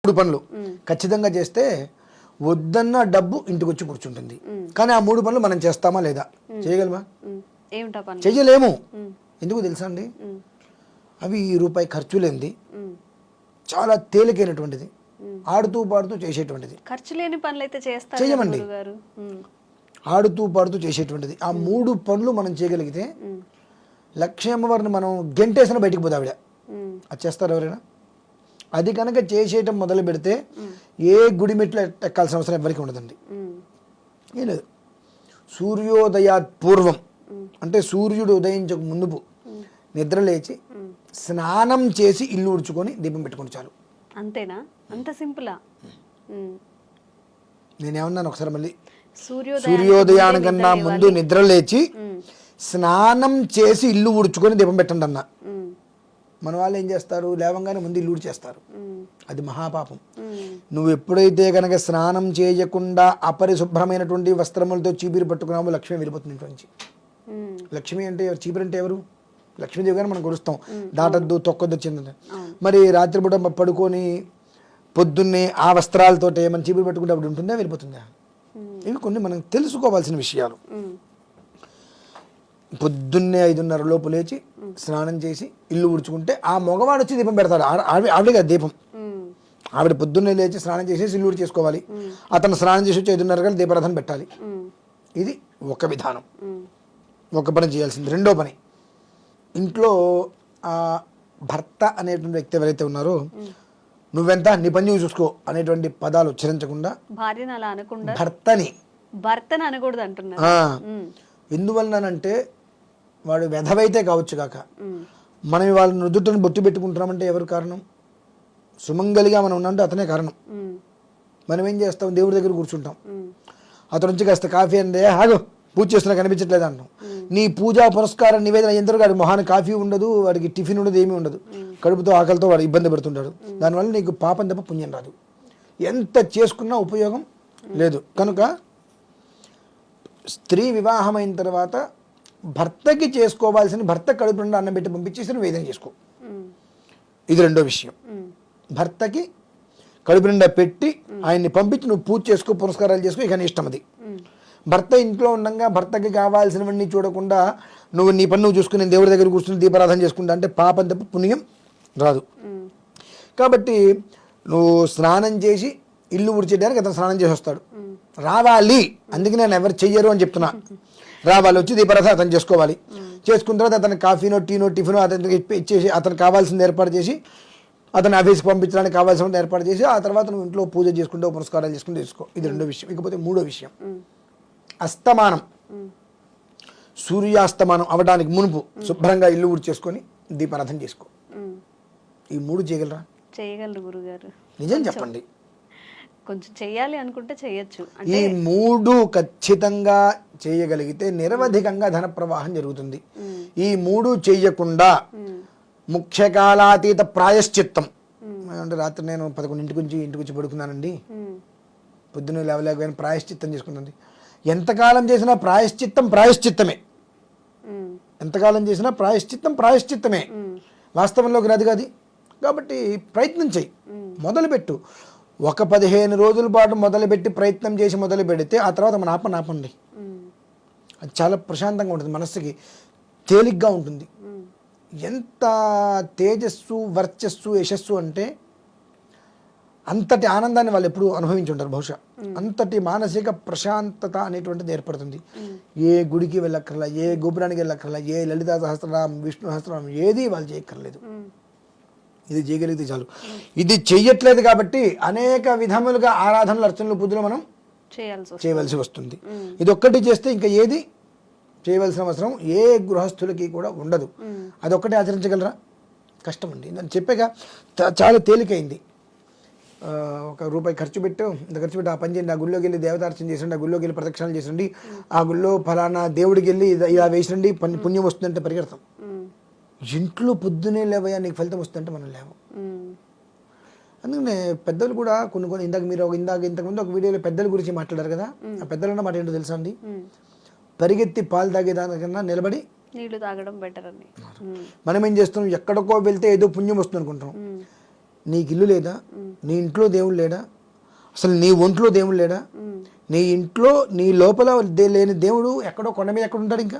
3 పనులు ఖచ్చితంగా చేస్తే వద్దన్న డబ్బు ఇంటికి వచ్చి కూర్చుంటుంది. కానీ ఆ 3 పనులు మనం చేస్తామా లేదా? చేయగలమా? చెయ్యలేము. ఎందుకు తెలుసా అండి? అవి రూపాయి ఖర్చు లేనిది, చాలా తేలికైనటువంటిది, ఆడుతూ పాడుతూ చేసేటువంటిది. ఖర్చు లేని పనులు అయితే చేస్తారు చెయ్యమండి. ఆడుతూ పాడుతూ చేసేటువంటిది. ఆ 3 పనులు మనం చేయగలిగితే లక్ష్మీ అమ్మవారిని మనం గెంటేసిన బయటికి పోతే ఆవిడ అది చేస్తారు ఎవరైనా? అది కనుక చేసేయటం మొదలు పెడితే ఏ గుడి మెట్లు ఎక్కాల్సిన అవసరం ఎవరికి ఉండదండి. ఏం లేదు, సూర్యోదయాత్ పూర్వం అంటే సూర్యుడు ఉదయించక ముందు నిద్ర లేచి స్నానం చేసి ఇల్లు ఉడుచుకొని దీపం పెట్టుకొని చాలు. అంతేనా? అంత సింపులా? నేనేమన్నాను ఒకసారి మళ్ళీ, సూర్యోదయానికన్నా ముందు నిద్ర లేచి స్నానం చేసి ఇల్లు ఉడుచుకొని దీపం పెట్టండి అన్న. మన వాళ్ళు ఏం చేస్తారు? లేవంగానే ముందు ఇల్లు ఉడిచేస్తారు. అది మహాపాపం. నువ్వు ఎప్పుడైతే కనుక స్నానం చేయకుండా అపరిశుభ్రమైనటువంటి వస్త్రములతో చీపిరి పట్టుకున్నామో లక్ష్మి వెళ్ళిపోతుంది ఇంట్లో నుంచి. లక్ష్మి అంటే చీపిరి అంటే ఎవరు? లక్ష్మీదేవి గారిని మనం కొలుస్తాం, దాటద్దు తొక్కొద్దు వచ్చిందని. మరి రాత్రిపూట పడుకొని పొద్దున్నే ఆ వస్త్రాలతోటే మనం చీపిరి పట్టుకుంటే అప్పుడు ఉంటుందా, వెళ్ళిపోతుందా? ఇవి కొన్ని మనం తెలుసుకోవాల్సిన విషయాలు. పొద్దున్నే 5:30 లోపు లేచి స్నానం చేసి ఇల్లు ఉడుచుకుంటే ఆ మగవాడు వచ్చి దీపం పెడతాడు. ఆవిడగా దీపం. ఆవిడ పొద్దున్నే లేచి స్నానం చేసేసి ఇల్లు ఉడి చేసుకోవాలి. అతను స్నానం చేసి వచ్చి 5:30 గంటల దీపారాధన పెట్టాలి. ఇది ఒక విధానం, ఒక పని చేయాల్సింది. రెండో పని, ఇంట్లో భర్త అనేటువంటి వ్యక్తి ఎవరైతే ఉన్నారో నువ్వెంత నీ పని నువ్వు చూసుకో అనేటువంటి పదాలు ఉచ్చరించకుండా భార్యను అలా అనకుండా భర్తని అనకూడదు అంటున్నా. ఎందువలనంటే వాడు వెధవైతే కావచ్చు కాక మనం వాళ్ళ నుదుటను బొట్టు పెట్టుకుంటున్నామంటే ఎవరు కారణం? సుమంగలిగా మనం ఉన్నామంటే అతనే కారణం. మనం ఏం చేస్తాం? దేవుడి దగ్గర కూర్చుంటాం, అతను నుంచి కాస్త కాఫీ అందే ఆగు పూజ చేస్తున్నా కనిపించట్లేదు అంటాం. నీ పూజా పురస్కారం నివేదన ఎంతవరకు వాడి మొహానికి కాఫీ ఉండదు, వాడికి టిఫిన్ ఉండదు, ఏమీ ఉండదు. కడుపుతో ఆకలితో వాడు ఇబ్బంది పెడుతుంటాడు. దానివల్ల నీకు పాపం తప్ప పుణ్యం రాదు. ఎంత చేసుకున్నా ఉపయోగం లేదు. కనుక స్త్రీ వివాహమైన తర్వాత భర్తకి చేసుకోవాల్సిన, భర్త కడుపు నుండి అన్నం పెట్టి పంపించేసి నివేదన చేసుకో. ఇది రెండో విషయం. భర్తకి కడుపు నిండా పెట్టి ఆయన్ని పంపించి నువ్వు పూజ చేసుకో, పురస్కారాలు చేసుకో, ఇక నీ ఇష్టం అది. భర్త ఇంట్లో ఉండగా భర్తకి కావాల్సినవన్నీ చూడకుండా నువ్వు నీ పని నువ్వు చూసుకుని దేవుడి దగ్గర కూర్చుని దీపారాధన చేసుకుంటా అంటే పాపం తప్ప పుణ్యం రాదు. కాబట్టి నువ్వు స్నానం చేసి ఇల్లు ఉడిచేయడానికి అతను స్నానం చేసి వస్తాడు, రావాలి. అందుకే నేను ఎవరు చెయ్యరు అని చెప్తున్నా. రావాలి, వచ్చి దీపారాధన అతను చేసుకోవాలి. చేసుకున్న తర్వాత అతను కాఫీనో టీనో టిఫినో అతనికి ఇచ్చేసి అతను కావాల్సింది ఏర్పాటు చేసి అతను ఆఫీస్కి పంపించడానికి కావాల్సిన ఏర్పాటు చేసి ఆ తర్వాత నువ్వు ఇంట్లో పూజ చేసుకుంటూ పురస్కారాలు చేసుకుంటూ చేసుకో. ఇది రెండో విషయం. ఇకపోతే మూడో విషయం, అస్తమానం సూర్యాస్తమానం అవడానికి మునుపు శుభ్రంగా ఇల్లు ఊడి చేసుకొని దీపారాధన చేసుకో. ఈ 3 చేయగలరా? చేయగలరు గురుగారు. నిజం చెప్పండి. కొంచెం చెయ్యాలి అనుకుంటే చేయొచ్చు. ఈ 3 ఖచ్చితంగా చేయగలిగితే నిరవధికంగా ధన ప్రవాహం జరుగుతుంది. ఈ 3 చెయ్యకుండా ముఖ్యకాలాతీత ప్రాయశ్చిత్తం అంటే రాత్రి నేను 11 నుంచి ఇంటికి వచ్చి పడుకున్నానండి, పొద్దున్న లేవలేకపోయిన ప్రాయశ్చిత్తం చేసుకుంటుంది. ఎంతకాలం చేసినా ప్రాయశ్చిత్తమే. ఎంతకాలం చేసినా ప్రాయశ్చిత్తమే. వాస్తవంలోకి రాదు కాదు. కాబట్టి ప్రయత్నం చెయ్యి, మొదలుపెట్టు. ఒక 15 రోజుల పాటు మొదలుపెట్టి ప్రయత్నం చేసి మొదలు పెడితే ఆ తర్వాత మన ఆపండి. అది చాలా ప్రశాంతంగా ఉంటుంది, మనస్సుకి తేలిగ్గా ఉంటుంది. ఎంత తేజస్సు, వర్చస్సు, యశస్సు అంటే అంతటి ఆనందాన్ని వాళ్ళు ఎప్పుడు అనుభవించి ఉంటారు బహుశా. అంతటి మానసిక ప్రశాంతత అనేటువంటిది ఏర్పడుతుంది. ఏ గుడికి వెళ్ళక్కర్లా, ఏ గోపురానికి వెళ్ళక్కర్లా, ఏ లలితా సహస్రనామం, విష్ణు సహస్రనామం ఏది వాళ్ళు చేయక్కర్లేదు. ఇది చేయగలిగితే చాలు. ఇది చెయ్యట్లేదు కాబట్టి అనేక విధములుగా ఆరాధనలు, అర్చనలు, పూజలు మనం చేయవలసి వస్తుంది. ఇది ఒక్కటి చేస్తే ఇంకా ఏది చేయవలసిన అవసరం ఏ గృహస్థులకి కూడా ఉండదు. అదొక్కటే ఆచరించగలరా? కష్టం అండి. నేను చెప్పాక చాలా తేలికైంది. ₹1 ఖర్చు పెట్టు, ఇంత ఖర్చు పెట్టి ఆ పని చేయండి, ఆ గుళ్ళోకి వెళ్ళి దేవతార్చన చేసండి, ఆ గుళ్ళోకి వెళ్ళి ప్రదక్షిణాలు చేసండి, ఆ గుళ్ళో ఫలానా దేవుడికి వెళ్ళి ఇలా వేసండి పుణ్యం వస్తుందంటే పరిగెడతాం. ఇంట్లో పొద్దునే లేవయ్యా నీకు ఫలితం వస్తుందంటే మనం లేవు. అందుకనే పెద్దలు కూడా కొన్ని ఇంతకుముందు ఒక వీడియోలో పెద్దల గురించి మాట్లాడారు కదా. ఆ పెద్దలన్న మాట ఏంటో తెలుసా అండి? పరిగెత్తి పాలు తాగేదానికన్నా నిలబడి నీళ్లు తాగడం బెటర్ అని. మనం ఏం చేస్తున్నాం? ఎక్కడికో వెళ్తే ఏదో పుణ్యం వస్తుంది అనుకుంటాం. నీకు ఇల్లు లేదా, నీ ఇంట్లో దేవుడు లేడా, అసలు నీ ఒంట్లో దేవుడు లేడా, నీ ఇంట్లో నీ లోపల లేని దేవుడు ఎక్కడో కొండ మీద ఎక్కడ ఉంటాడు ఇంకా.